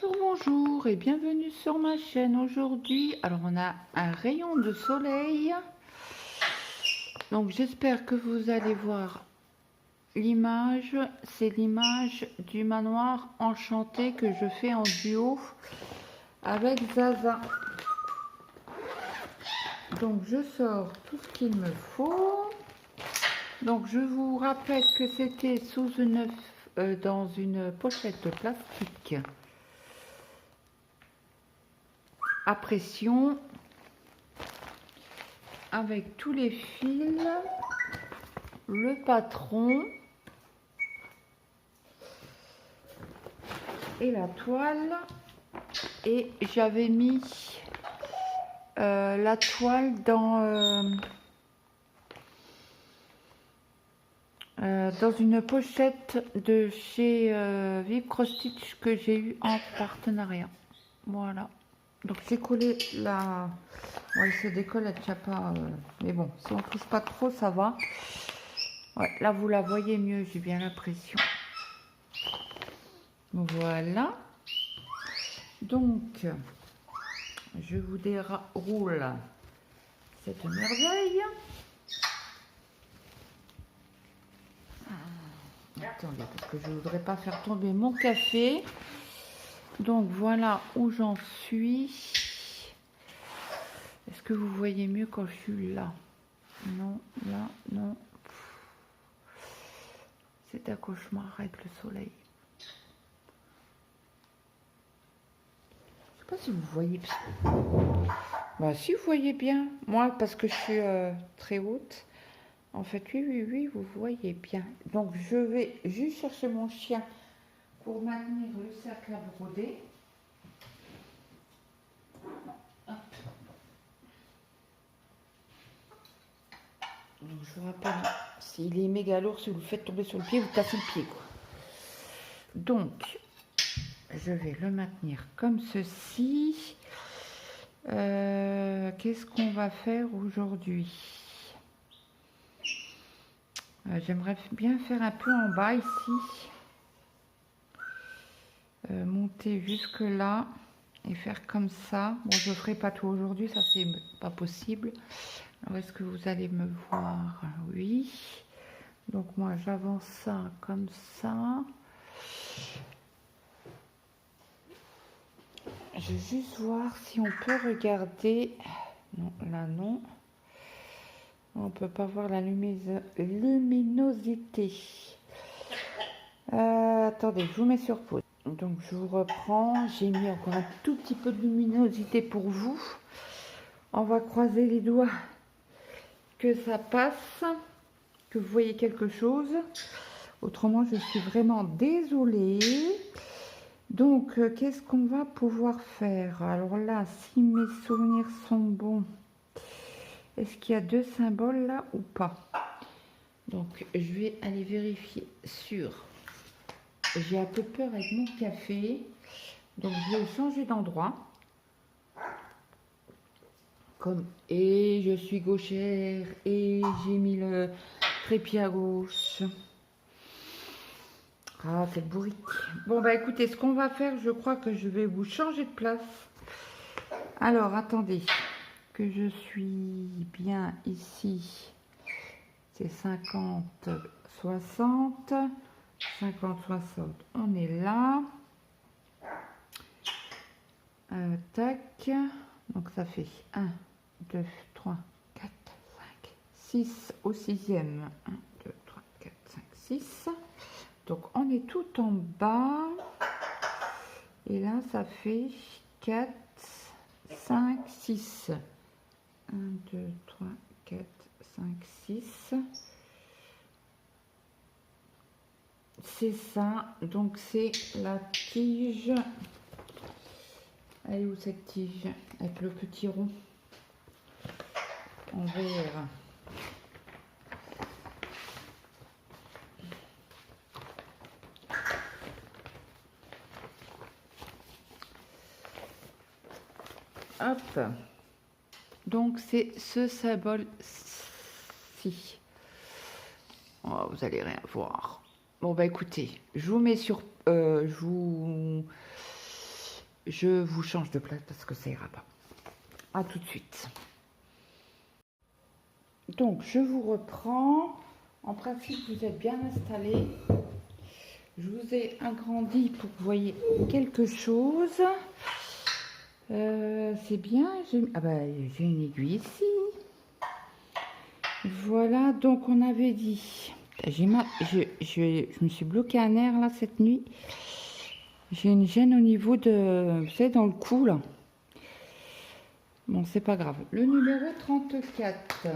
Bonjour, bonjour et bienvenue sur ma chaîne aujourd'hui. Alors on a un rayon de soleil. Donc j'espère que vous allez voir l'image. C'est l'image du manoir enchanté que je fais en duo avec Zaza. Donc je sors tout ce qu'il me faut. Donc je vous rappelle que c'était dans une pochette de plastique à pression avec tous les fils, le patron et la toile, et j'avais mis la toile dans une pochette de chez Vive Cross Stitch que j'ai eu en partenariat. Voilà. Donc j'ai collé la... Ouais, il se décolle, elle tient pas... Mais bon, si on touche pas trop, ça va. Ouais, là, vous la voyez mieux, j'ai bien l'impression. Voilà. Donc, je vous déroule cette merveille. Attendez, parce que je ne voudrais pas faire tomber mon café. Donc, voilà où j'en suis. Est-ce que vous voyez mieux quand je suis là? Non, là, non. C'est un cauchemar avec le soleil. Je sais pas si vous voyez bien. Bah, si vous voyez bien. Moi, parce que je suis très haute. En fait, oui, vous voyez bien. Donc, je vais juste chercher mon chien pour maintenir le cercle à broder. Hop. Donc, je vous rappelle, s'il est méga lourd, si vous le faites tomber sur le pied, vous cassez le pied, quoi. Donc, je vais le maintenir comme ceci. Qu'est-ce qu'on va faire aujourd'hui? J'aimerais bien faire un peu en bas ici. Monter jusque là et faire comme ça. Bon, je ne ferai pas tout aujourd'hui, ça c'est pas possible. Alors, est-ce que vous allez me voir? Oui. Donc moi j'avance ça comme ça. Je vais juste voir si on peut regarder. Non, là non. On peut pas voir la luminosité. Attendez, je vous mets sur pause. Donc je vous reprends. J'ai mis encore un tout petit peu de luminosité pour vous. On va croiser les doigts que ça passe, que vous voyez quelque chose. Autrement, je suis vraiment désolée. Donc, qu'est-ce qu'on va pouvoir faire? Alors là, si mes souvenirs sont bons, est-ce qu'il y a deux symboles là ou pas? Donc, je vais aller vérifier sur... J'ai un peu peur avec mon café. Donc, je vais changer d'endroit. Comme... Et je suis gauchère. Et j'ai mis le trépied à gauche. Ah, cette bourrique. Bon, bah écoutez, ce qu'on va faire, je crois que je vais vous changer de place. Alors, attendez, que je suis bien ici. C'est 50, 60. 50, 60. On est là. Tac. Donc, ça fait 1, 2, 3, 4, 5, 6 au sixième. 1, 2, 3, 4, 5, 6. Donc, on est tout en bas. Et là, ça fait 4, 5, 6. 1, 2, 3, 4, 5, 6. C'est ça. Donc, c'est la tige. Elle est où cette tige? Avec le petit rond en vert. Hop. Donc c'est ce symbole-ci. Oh, vous allez rien voir. Bon bah écoutez, je vous mets sur... je vous change de place parce que ça ira pas. À tout de suite. Donc, je vous reprends. En principe, vous êtes bien installés. Je vous ai agrandi pour que vous voyez quelque chose. C'est bien. Ah bah, j'ai une aiguille ici. Voilà, donc on avait dit. Je me suis bloqué un nerf là cette nuit. J'ai une gêne au niveau de, vous savez, dans le cou là. Bon, c'est pas grave. Le numéro 34.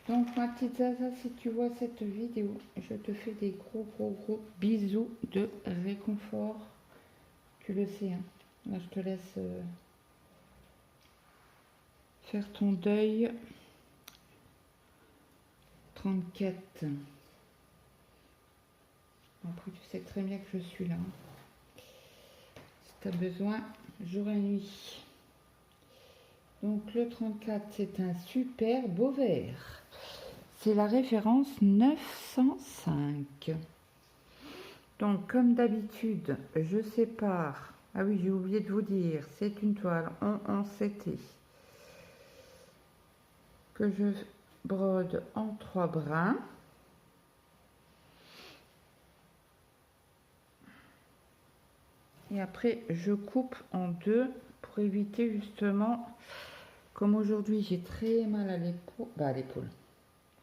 Donc, ma petite Zaza, si tu vois cette vidéo, je te fais des gros bisous de réconfort. Tu le sais, hein. Là, je te laisse faire ton deuil. 34. Après, tu sais très bien que je suis là. Si tu as besoin, jour et nuit. Donc, le 34, c'est un super beau vert. C'est la référence 905. Donc, comme d'habitude, je sépare. Ah oui, j'ai oublié de vous dire, c'est une toile en 11CT que je brode en 3 brins. Et après, je coupe en 2 pour éviter justement, comme aujourd'hui j'ai très mal à l'épaule,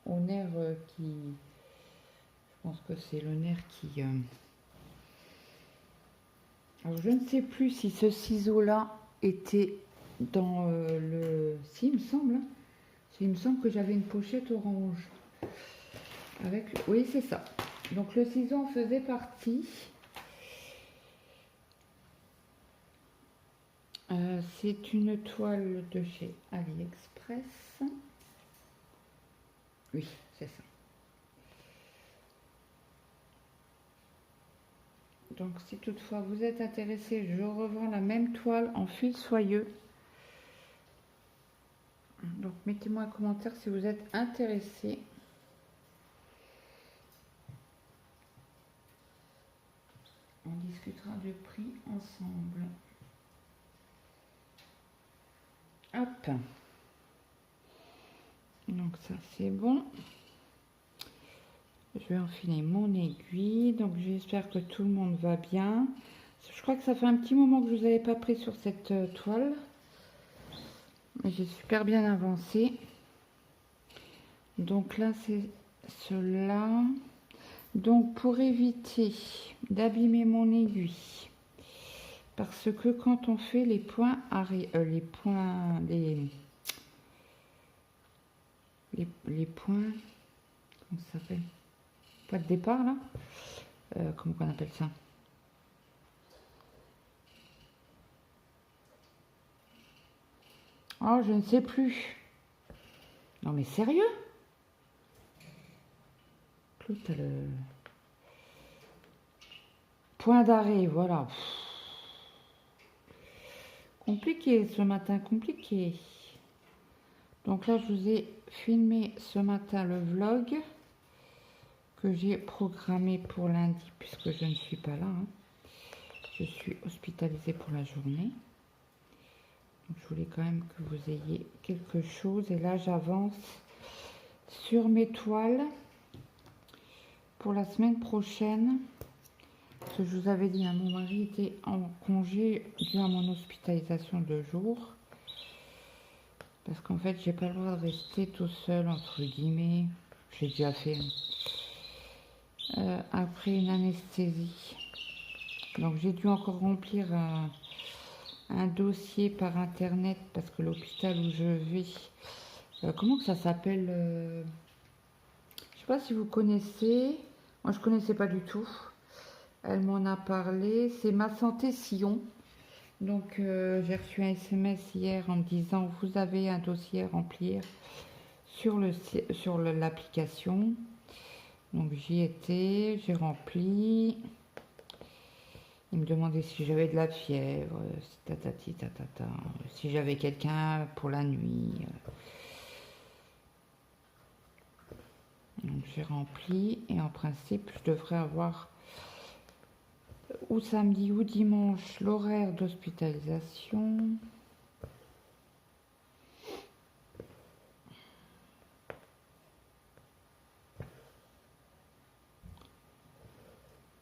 au nerf qui, je pense que c'est le nerf qui, alors je ne sais plus si ce ciseau là était dans le, si il me semble, hein. Il me semble que j'avais une pochette orange avec, oui c'est ça, donc le ciseau en faisait partie. C'est une toile de chez AliExpress. Oui, c'est ça. Donc, si toutefois vous êtes intéressé, je revends la même toile en fil soyeux. Donc, mettez-moi un commentaire si vous êtes intéressé. On discutera du prix ensemble. Hop. Donc, ça, c'est bon. Je vais enfiler mon aiguille. Donc, j'espère que tout le monde va bien. Je crois que ça fait un petit moment que je ne vous avais pas pris sur cette toile. Mais j'ai super bien avancé. Donc là, c'est cela. Donc, pour éviter d'abîmer mon aiguille, parce que quand on fait les points les points, les points, comment ça s'appelle, point de départ là, comment on appelle ça, oh je ne sais plus, non mais sérieux, Claude, t'as le point d'arrêt, voilà. Compliqué ce matin, compliqué. Donc là, je vous ai filmé ce matin le vlog que j'ai programmé pour lundi, puisque je ne suis pas là, hein. Je suis hospitalisée pour la journée. Donc, je voulais quand même que vous ayez quelque chose. Et là, j'avance sur mes toiles pour la semaine prochaine. Parce que je vous avais dit, hein, mon mari était en congé dû à mon hospitalisation de jour. Parce qu'en fait, j'ai pas le droit de rester tout seul, entre guillemets. J'ai déjà fait. Après une anesthésie. Donc, j'ai dû encore remplir un dossier par internet parce que l'hôpital où je vais, comment que ça s'appelle, je sais pas si vous connaissez, moi je connaissais pas du tout, elle m'en a parlé, c'est Ma Santé Sillon. Donc j'ai reçu un SMS hier en me disant vous avez un dossier à remplir sur l'application. Donc j'y étais, j'ai rempli. Il me demandait si j'avais de la fièvre, tatati tatata, si j'avais quelqu'un pour la nuit. Donc j'ai rempli et en principe je devrais avoir ou samedi ou dimanche l'horaire d'hospitalisation.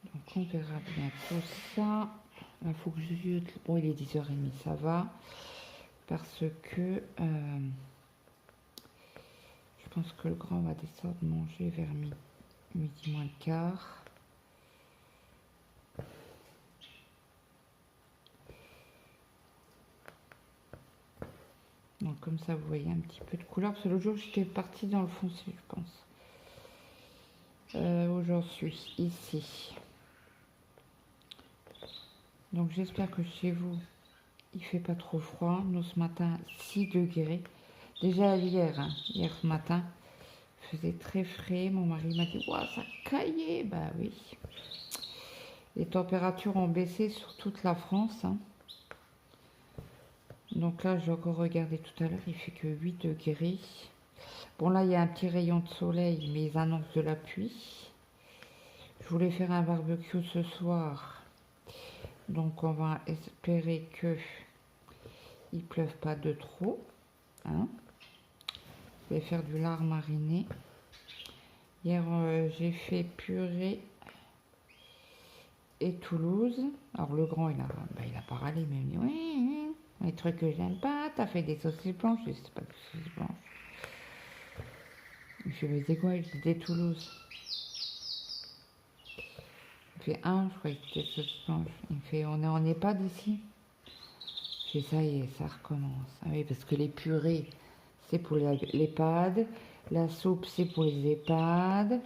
Donc on verra bien tout ça. Il faut que je... Bon, il est 10h30, ça va. Parce que je pense que le grand va descendre manger vers midi moins le quart. Donc comme ça vous voyez un petit peu de couleur, parce que l'autre jour j'étais partie dans le foncé je pense. Où j'en suis ici. Donc j'espère que chez vous il fait pas trop froid. Nous ce matin 6 degrés. Déjà hier, hier ce matin, il faisait très frais. Mon mari m'a dit ouah ça caillait. Bah oui. Les températures ont baissé sur toute la France. Donc là, j'ai encore regardé tout à l'heure, il fait que 8 degrés. Bon, là, il y a un petit rayon de soleil, mais ils annoncent de la pluie. Je voulais faire un barbecue ce soir. Donc, on va espérer que il pleuve pas de trop. Hein. Je vais faire du lard mariné. Hier, j'ai fait purée et Toulouse. Alors, le grand, il a pas râlé, mais il m'a dit oui. Les trucs que j'aime pas, t'as fait des saucisses blanches, je sais pas de saucisses blanches. Je me disais quoi, j'étais Toulouse. Il fait je croyais que c'était saucisses blanches. Il me fait, on est en EHPAD ici. Je fais ça y est, ça recommence. Ah oui, parce que les purées, c'est pour l'EHPAD. La soupe, c'est pour les EHPAD.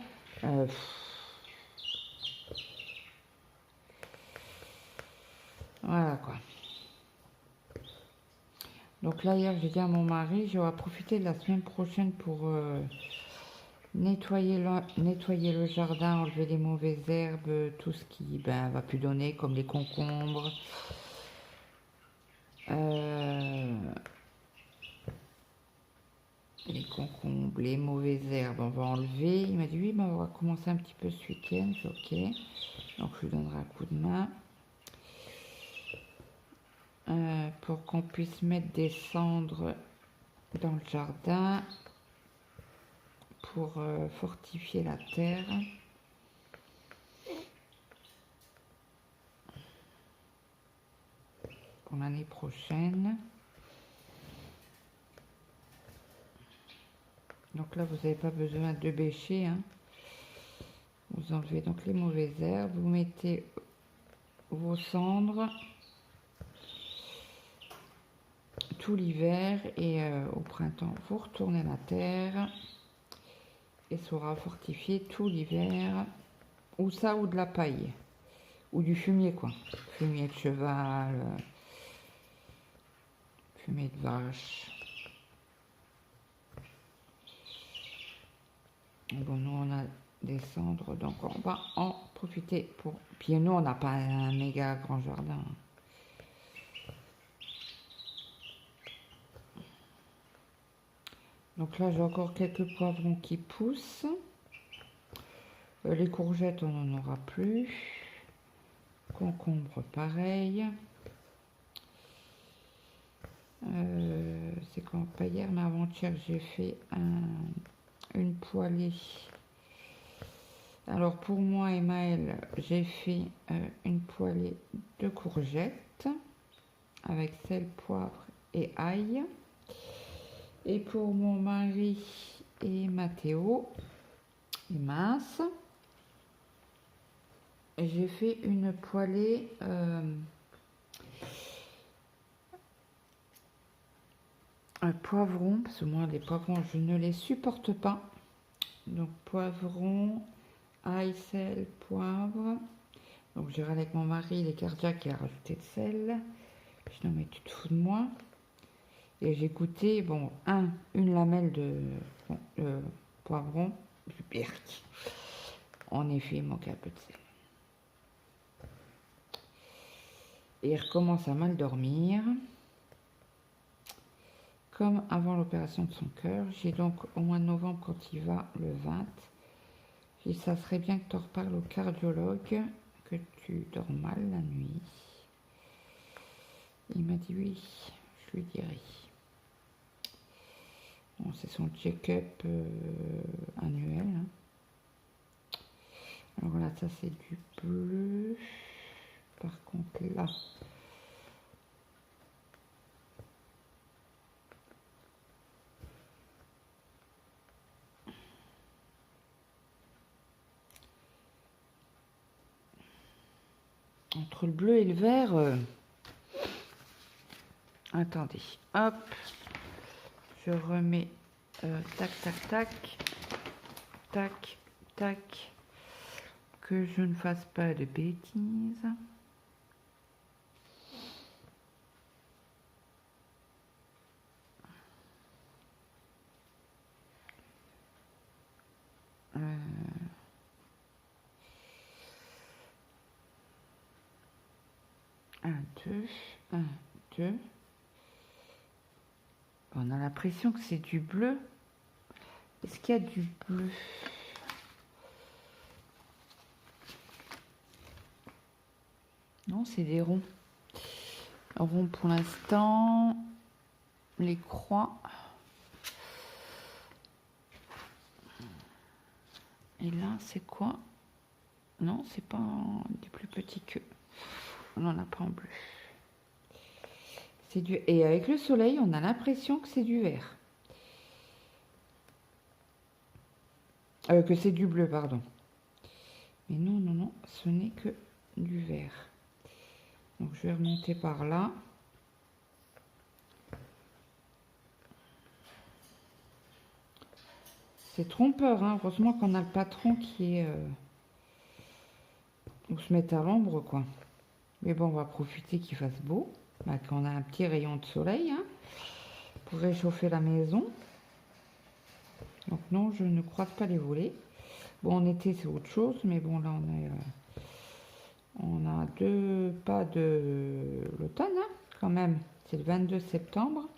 Voilà quoi. Donc là, hier, j'ai dit à mon mari, je vais profiter de la semaine prochaine pour nettoyer le jardin, enlever les mauvaises herbes, tout ce qui va plus donner, comme les concombres. Les concombres, les mauvaises herbes, on va enlever. Il m'a dit oui, on va commencer un petit peu ce week-end. Je dis ok. Donc je lui donnerai un coup de main. Pour qu'on puisse mettre des cendres dans le jardin pour fortifier la terre. Pour l'année prochaine. Donc là, vous n'avez pas besoin de bêcher. Hein. Vous enlevez donc les mauvaises herbes. Vous mettez vos cendres tout l'hiver et au printemps, vous retournez la terre et sera fortifié tout l'hiver. Ou ça, ou de la paille. Ou du fumier, quoi. Fumier de cheval, fumier de vache. Bon, nous, on a des cendres, donc on va en profiter pour... Puis nous, on n'a pas un méga grand jardin. Donc là, j'ai encore quelques poivrons qui poussent. Les courgettes, on n'en aura plus. Concombre, pareil. C'est quand pas hier, mais avant-hier, j'ai fait une poêlée. Alors pour moi et Maëlle, j'ai fait une poêlée de courgettes avec sel, poivre et ail. Et pour mon mari et Mathéo, et mince, j'ai fait une poêlée poivron, parce que moi les poivrons je ne les supporte pas. Donc poivron, ail, sel, poivre. Donc j'ai râlé avec mon mari, il est cardiaque, il a rajouté de sel. Je dis non mais tu te fous de moi. Et j'ai goûté, bon, une lamelle de poivron, du berk. En effet, il manquait un peu de sel. Et il recommence à mal dormir. Comme avant l'opération de son cœur. J'ai donc au mois de novembre, quand il va, le 20, j'ai dit, ça serait bien que tu en reparles au cardiologue, que tu dors mal la nuit. Il m'a dit oui, je lui dirai. Bon, c'est son check-up annuel. Hein. Alors là, ça c'est du bleu. Par contre là, entre le bleu et le vert, attendez, hop, je remets tac, tac, tac, tac, tac, que je ne fasse pas de bêtises. Un, deux, un, deux. On a l'impression que c'est du bleu. Est-ce qu'il y a du bleu? Non, c'est des ronds. Ronds pour l'instant. Les croix. Et là, c'est quoi? Non, c'est pas des plus petits que. On n'en a pas en bleu. C'est du. Et avec le soleil, on a l'impression que c'est du vert. Que c'est du bleu, pardon. Mais non, non, non, ce n'est que du vert. Donc je vais remonter par là. C'est trompeur, hein. Heureusement qu'on a le patron qui est... où se mettre à l'ombre, quoi. Mais bon, on va profiter qu'il fasse beau. Bah, qu'on a un petit rayon de soleil, hein, pour réchauffer la maison. Donc non, je ne croise pas les volets. Bon, en été, c'est autre chose. Mais bon, là, on est... on a deux pas de l'automne, hein, quand même. C'est le 22 septembre.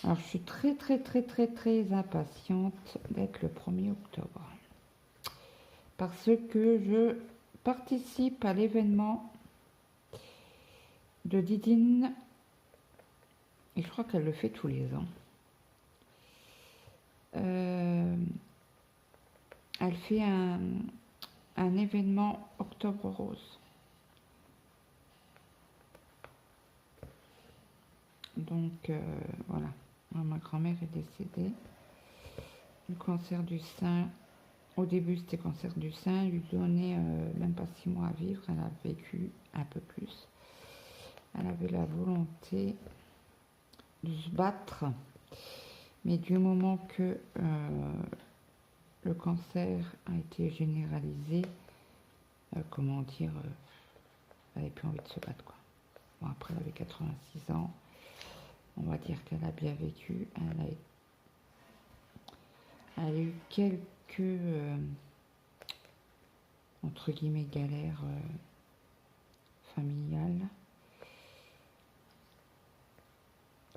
Alors, je suis très, très, très, très, très impatiente d'être le 1er octobre. Parce que je participe à l'événement de Didine. Et je crois qu'elle le fait tous les ans. Elle fait un événement Octobre Rose. Donc, voilà. Ma grand-mère est décédée du cancer du sein. Au début, c'était cancer du sein. Elle lui donnait même pas 6 mois à vivre. Elle a vécu un peu plus. Elle avait la volonté de se battre. Mais du moment que le cancer a été généralisé, comment dire, elle n'avait plus envie de se battre, quoi. Bon, après, elle avait 86 ans. On va dire qu'elle a bien vécu. Elle a eu quelques, entre guillemets, galères familiales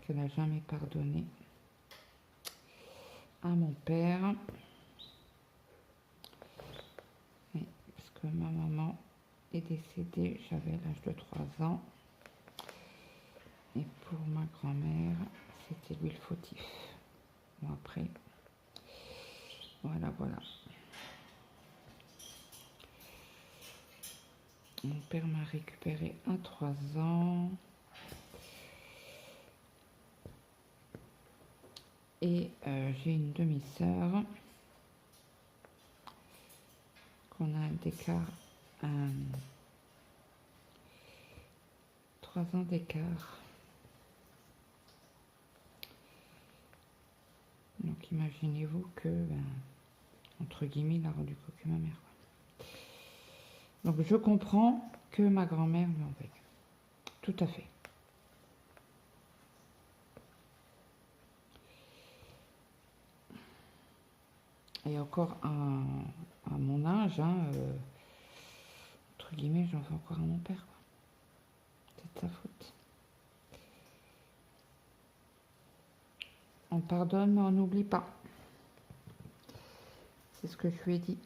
qu'elle n'a jamais pardonné à mon père. Et parce que ma maman est décédée, j'avais l'âge de 3 ans. Et pour ma grand-mère, c'était lui le fautif. Bon, après, voilà, voilà. Mon père m'a récupéré à 3 ans. Et j'ai une demi-sœur qu'on a un d'écart, 3 ans d'écart. Donc imaginez-vous que, entre guillemets, il a rendu cocu ma mère. Donc je comprends que ma grand-mère lui en veuille. Tout à fait. Et encore à mon âge, hein, entre guillemets, j'en fais encore à mon père, quoi. C'est de sa faute. On pardonne, mais on n'oublie pas. C'est ce que je lui ai dit.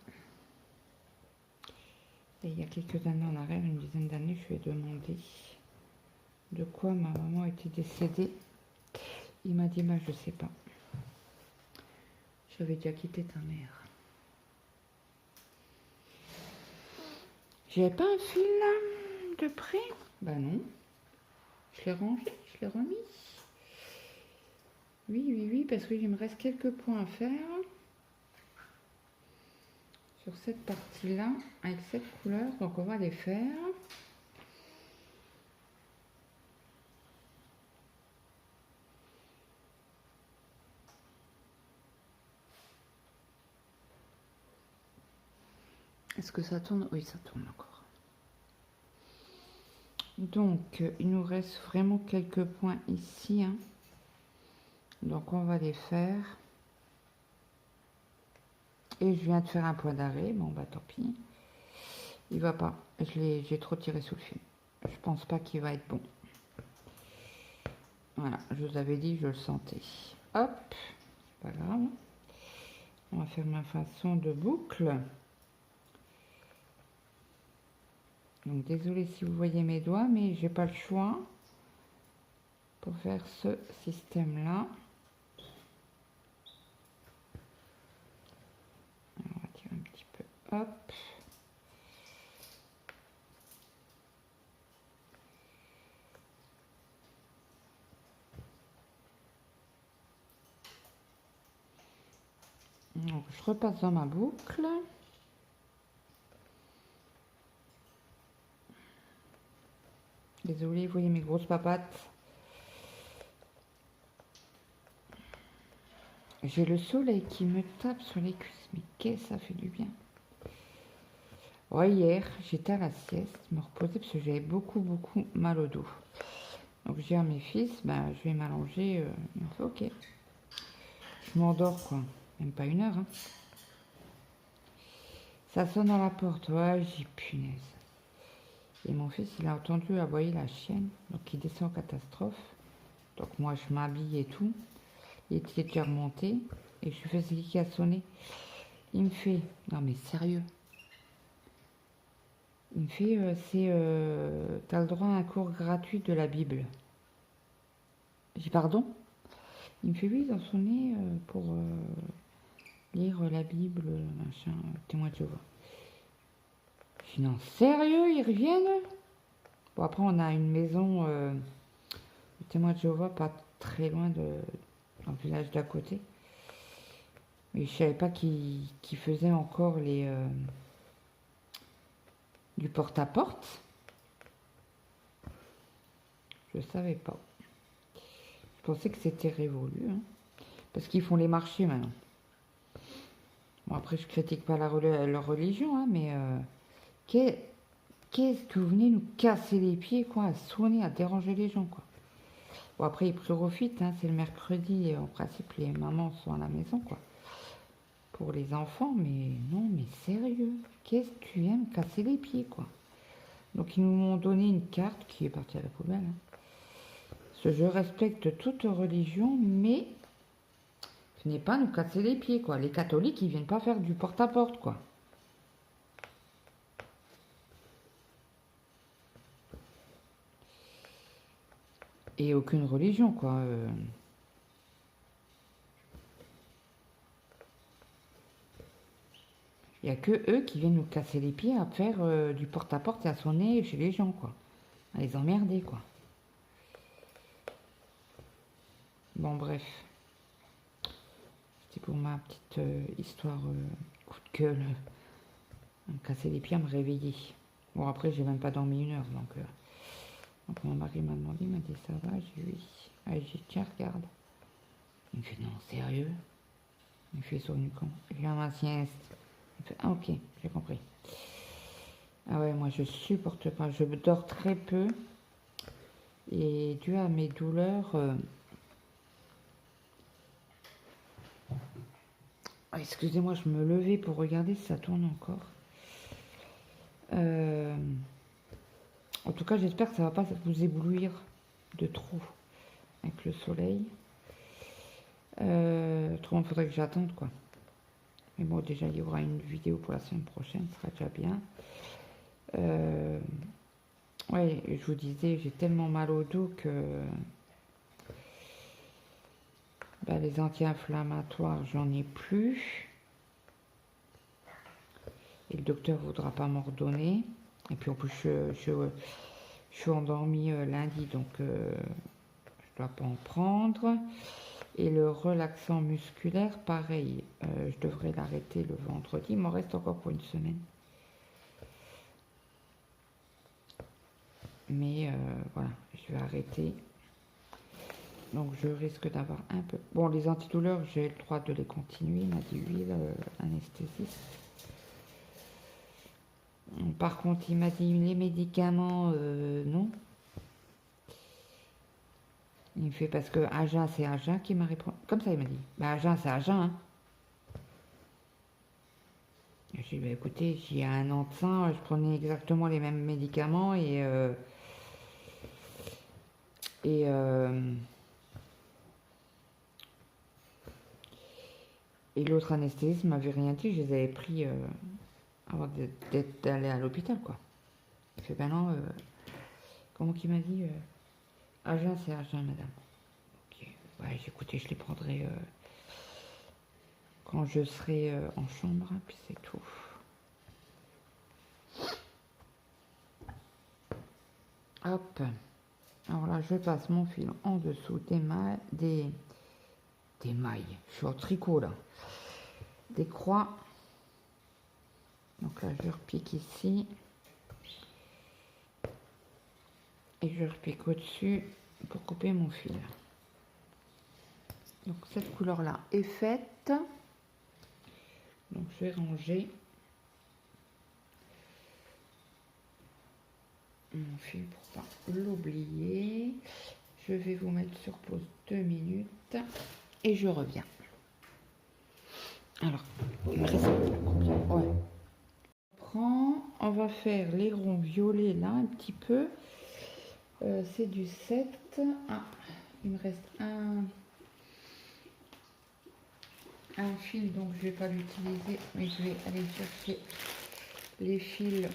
Et il y a quelques années en arrière, une dizaine d'années, je lui ai demandé de quoi ma maman était décédée. Il m'a dit, bah, je sais pas. J'avais déjà quitté ta mère. J'avais pas un fil là, de près? Bah non. Je l'ai rangé, je l'ai remis. Oui, parce qu'il me reste quelques points à faire sur cette partie-là, avec cette couleur. Donc on va les faire. Est-ce que ça tourne? Oui, ça tourne encore. Donc, il nous reste vraiment quelques points ici. Hein. Donc, on va les faire. Et je viens de faire un point d'arrêt. Bon, bah tant pis. Il va pas. J'ai trop tiré sous le fil. Je pense pas qu'il va être bon. Voilà, je vous avais dit, je le sentais. Hop, c'est pas grave. On va faire ma façon de boucle. Donc désolé si vous voyez mes doigts, mais j'ai pas le choix pour faire ce système-là. On va tirer un petit peu. Hop. Donc, je repasse dans ma boucle. Désolée, vous voyez mes grosses papates. J'ai le soleil qui me tape sur les cuisses. Mais qu'est-ce que ça fait du bien. Ouais, hier, j'étais à la sieste, me reposer parce que j'avais beaucoup mal au dos. Donc j'ai à mes fils, ben, je vais m'allonger. Ils ont fait ok. Je m'endors quoi. Même pas une heure. Hein. Ça sonne à la porte. Ouais, j'ai punaise. Et mon fils, il a entendu aboyer la chienne. Donc il descend en catastrophe. Donc moi, je m'habille et tout. Il était déjà remonté. Et je lui fais, c'est qui a sonné? Il me fait, non mais sérieux. Il me fait, t'as le droit à un cours gratuit de la Bible. J'ai dit, pardon? Il me fait, oui, ils ont sonné pour lire la Bible, machin, témoin de Jéhovah. Je dis, non, sérieux, ils reviennent? Bon, après, on a une maison de témoin de Jéhovah, pas très loin dans le village d'à côté. Mais je savais pas qu'ils faisaient encore du porte-à-porte. Je savais pas. Je pensais que c'était révolu. Hein, parce qu'ils font les marchés maintenant. Bon, après, je critique pas leur religion, hein, mais qu'est-ce que vous venez nous casser les pieds, quoi, à sonner, à déranger les gens, quoi. Bon, après, ils profitent, hein, c'est le mercredi, et en principe, les mamans sont à la maison, quoi. Pour les enfants, mais non, mais sérieux, qu'est-ce que tu viens me casser les pieds, quoi. Donc, ils nous ont donné une carte qui est partie à la poubelle, hein. Parce que je respecte toute religion, mais ce n'est pas nous casser les pieds, quoi. Les catholiques, ils viennent pas faire du porte-à-porte, quoi. Et aucune religion, quoi. Il n'y a que eux qui viennent nous casser les pieds à faire du porte-à-porte et à sonner chez les gens, quoi. À les emmerder, quoi. Bon, bref. C'était pour ma petite histoire coup de gueule. À me casser les pieds, à me réveiller. Bon, après, j'ai même pas dormi une heure, donc mon mari m'a demandé, il m'a dit, ça va? J'ai dit, oui. Ah, j'ai dit, tiens, regarde. Il me fait, non, sérieux? Il me fait sur une con. Je viens à ma sieste. Il me fait, ah, ok, j'ai compris. Ah ouais, moi, je supporte pas. Je dors très peu. Et dû à mes douleurs... Ah, excusez-moi, je me levais pour regarder si ça tourne encore. En tout cas, j'espère que ça va pas vous éblouir de trop avec le soleil. Autrement, il faudrait que j'attende, quoi. Mais bon, déjà, il y aura une vidéo pour la semaine prochaine, ce sera déjà bien. Ouais, je vous disais, j'ai tellement mal au dos que bah, les anti-inflammatoires, j'en ai plus. Et le docteur voudra pas m'ordonner. Et puis en plus, je suis endormie lundi, donc je dois pas en prendre. Et le relaxant musculaire, pareil, je devrais l'arrêter le vendredi. Il m'en reste encore pour une semaine. Mais voilà, je vais arrêter. Donc je risque d'avoir un peu... Bon, les antidouleurs, j'ai le droit de les continuer, il m'a dit oui, l'anesthésiste. Par contre, il m'a dit les médicaments, non. Il me fait parce que Agen, c'est Agen qui m'a répondu. Comme ça, il m'a dit. Bah, Agen, c'est Agen. Hein. J'ai dit, bah, écoutez, il y a un an de ça, je prenais exactement les mêmes médicaments et l'autre anesthésiste m'avait rien dit, je les avais pris avant d'aller à l'hôpital, quoi. Il fait, ben non, comment qu'il m'a dit Agen, c'est Agen, madame. Ok, ouais, écoutez, je les prendrai quand je serai en chambre, hein, puis c'est tout. Hop. Alors là, je passe mon fil en dessous des mailles, des mailles. Je suis au tricot là. Des croix. Donc là, je repique ici. Et je repique au-dessus pour couper mon fil. Donc cette couleur-là est faite. Donc je vais ranger mon fil pour pas l'oublier. Je vais vous mettre sur pause 2 minutes et je reviens. Alors, il me reste combien? Ouais. On va faire les ronds violets là un petit peu. C'est du 7. Ah, il me reste un fil, donc je vais pas l'utiliser, mais je vais aller chercher les fils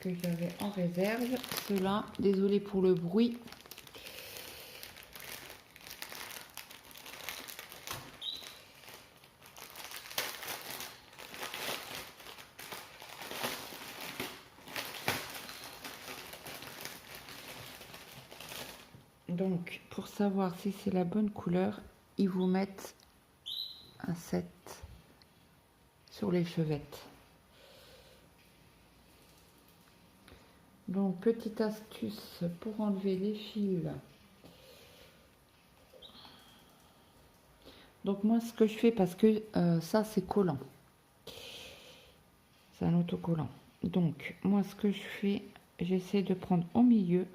que j'avais en réserve. Ceux-là, désolé pour le bruit. Donc, pour savoir si c'est la bonne couleur, ils vous mettent un 7 sur les chevettes. Donc, petite astuce pour enlever les fils. Donc, moi, ce que je fais, parce que ça, c'est collant. C'est un autocollant. Donc, moi, ce que je fais, j'essaie de prendre au milieu.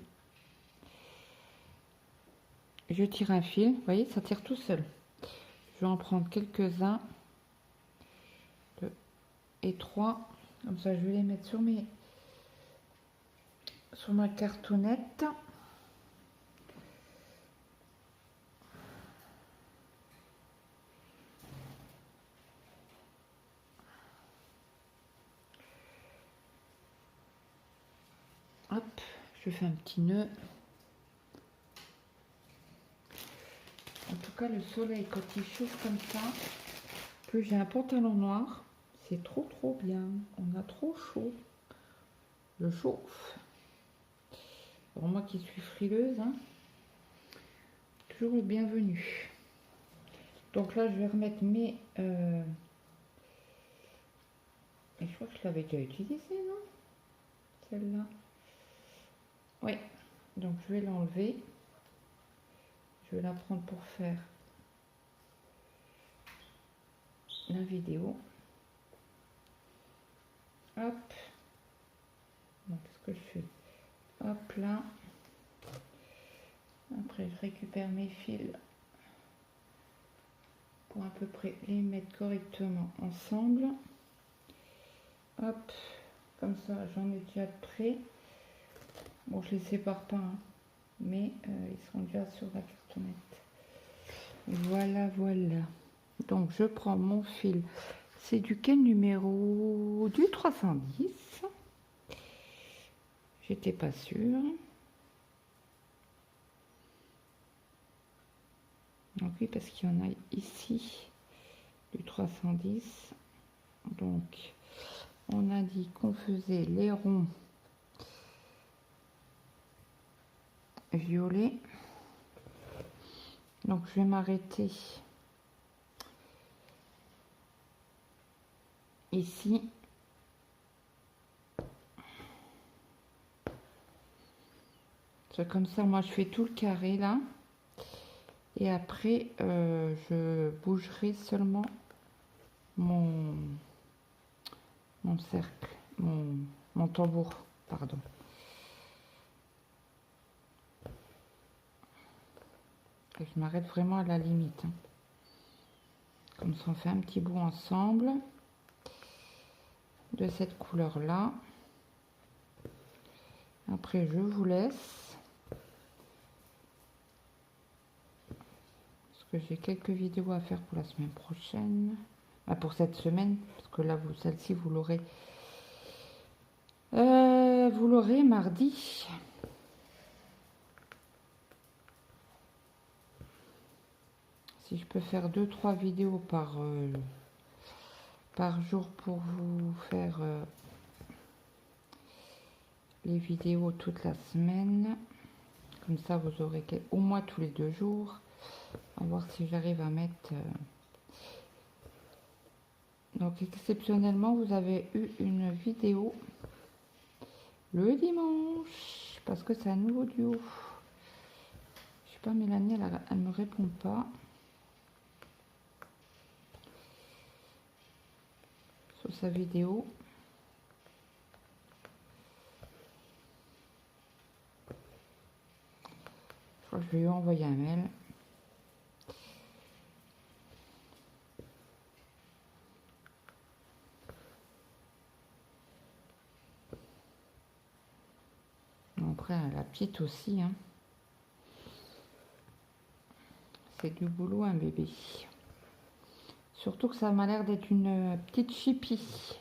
Je tire un fil, vous voyez, ça tire tout seul. Je vais en prendre quelques-uns. 2 et 3. Comme ça, je vais les mettre sur ma cartonnette. Hop, je fais un petit nœud. En tout cas, le soleil, quand il chauffe comme ça, plus j'ai un pantalon noir, c'est trop bien. On a trop chaud. Je chauffe. Pour moi qui suis frileuse, hein, toujours le bienvenu. Donc là, je vais remettre mes... Et je crois que je l'avais déjà utilisé, non? Celle-là. Oui. Donc je vais l'enlever. Je vais la prendre pour faire la vidéo. Hop. Donc ce que je fais. Hop là. Après je récupère mes fils pour à peu près les mettre correctement ensemble. Hop. Comme ça j'en ai déjà de près. Bon, je les sépare pas, hein, mais ils seront déjà sur la cartonnette. Voilà. Donc je prends mon fil C'est duquel numéro du 310. J'étais pas sûre. Donc oui, parce qu'il y en a ici du 310. Donc, on a dit qu'on faisait les ronds violets. Donc, je vais m'arrêter ici. C'est comme ça, moi, je fais tout le carré là. Et après, je bougerai seulement mon cercle, mon tambour, pardon. Et je m'arrête vraiment à la limite. Hein. Comme ça, on fait un petit bout ensemble de cette couleur-là. Après, je vous laisse. Parce que j'ai quelques vidéos à faire pour la semaine prochaine. Ah, pour cette semaine, parce que là, celle-ci, vous l'aurez mardi. Si je peux faire 2-3 vidéos par jour pour vous faire les vidéos toute la semaine. Comme ça, vous aurez au moins tous les 2 jours. On va voir si j'arrive à mettre... Donc, exceptionnellement, vous avez eu une vidéo le dimanche. Parce que c'est un nouveau duo. Je sais pas, Mélanie, elle me répond pas. Sur sa vidéo. Je crois que je lui ai envoyé un mail. Après, la petite aussi. Hein. C'est du boulot, un bébé. Surtout que ça m'a l'air d'être une petite chipie.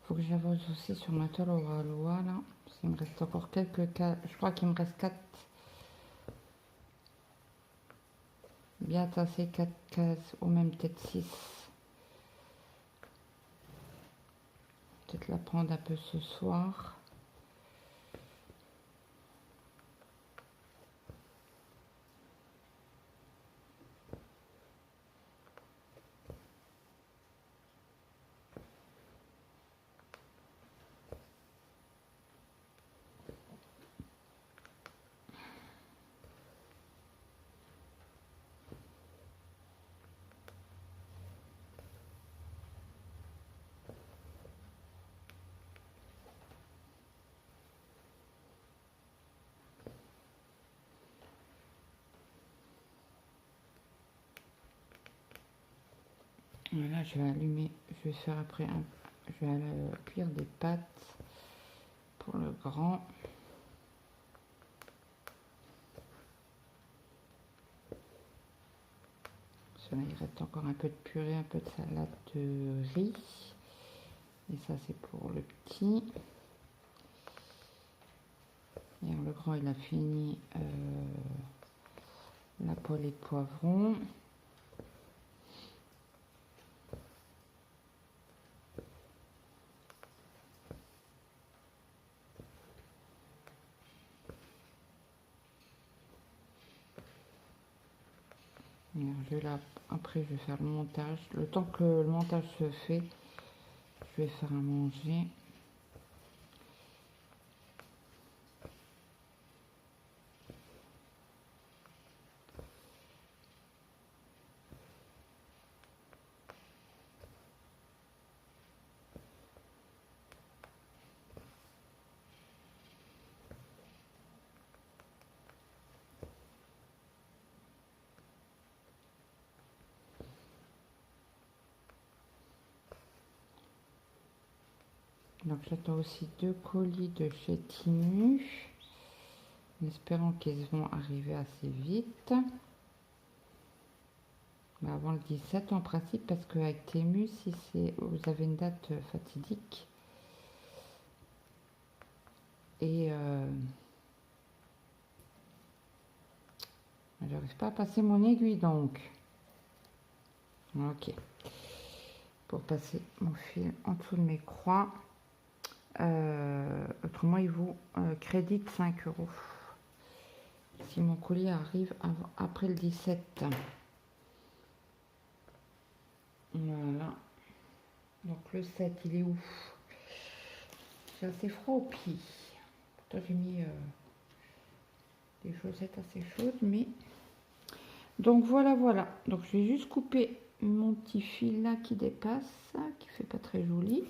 Faut que j'avance aussi sur ma toile au Ralois là. Il me reste encore quelques cas. Je crois qu'il me reste 4. Bien tasser 4 cases, ou même peut-être 6. Peut-être la prendre un peu ce soir. Là, je vais allumer, je vais faire après je vais cuire des pâtes pour le grand. Là, il reste encore un peu de purée, un peu de salade de riz. Et ça, c'est pour le petit. Et le grand, il a fini la poêlée de poivrons. Après, je vais faire le montage. Le temps que le montage se fait, je vais faire à manger. Donc j'attends aussi 2 colis de chez Temu, en espérant qu'ils vont arriver assez vite. Mais avant le 17 en principe, parce qu'avec Temu, si vous avez une date fatidique, et j'arrive pas à passer mon aiguille donc. Ok. Pour passer mon fil en dessous de mes croix. Autrement, il vous crédite 5 €. Si mon colis arrive après le 17. Voilà. Donc le 7, il est où? J'ai assez froid au pied. Pourtant, j'ai mis des chaussettes assez chaudes, mais... Donc voilà, voilà. Donc je vais juste couper mon petit fil là qui dépasse, qui fait pas très joli.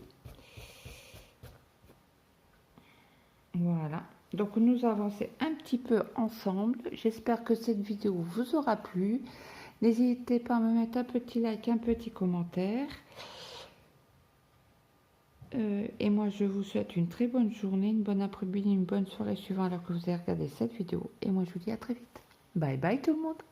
Voilà. Donc nous avançons un petit peu ensemble. J'espère que cette vidéo vous aura plu. N'hésitez pas à me mettre un petit like, un petit commentaire. Et moi, je vous souhaite une très bonne journée, une bonne après-midi, une bonne soirée suivant alors que vous avez regardé cette vidéo. Et moi, je vous dis à très vite. Bye bye tout le monde.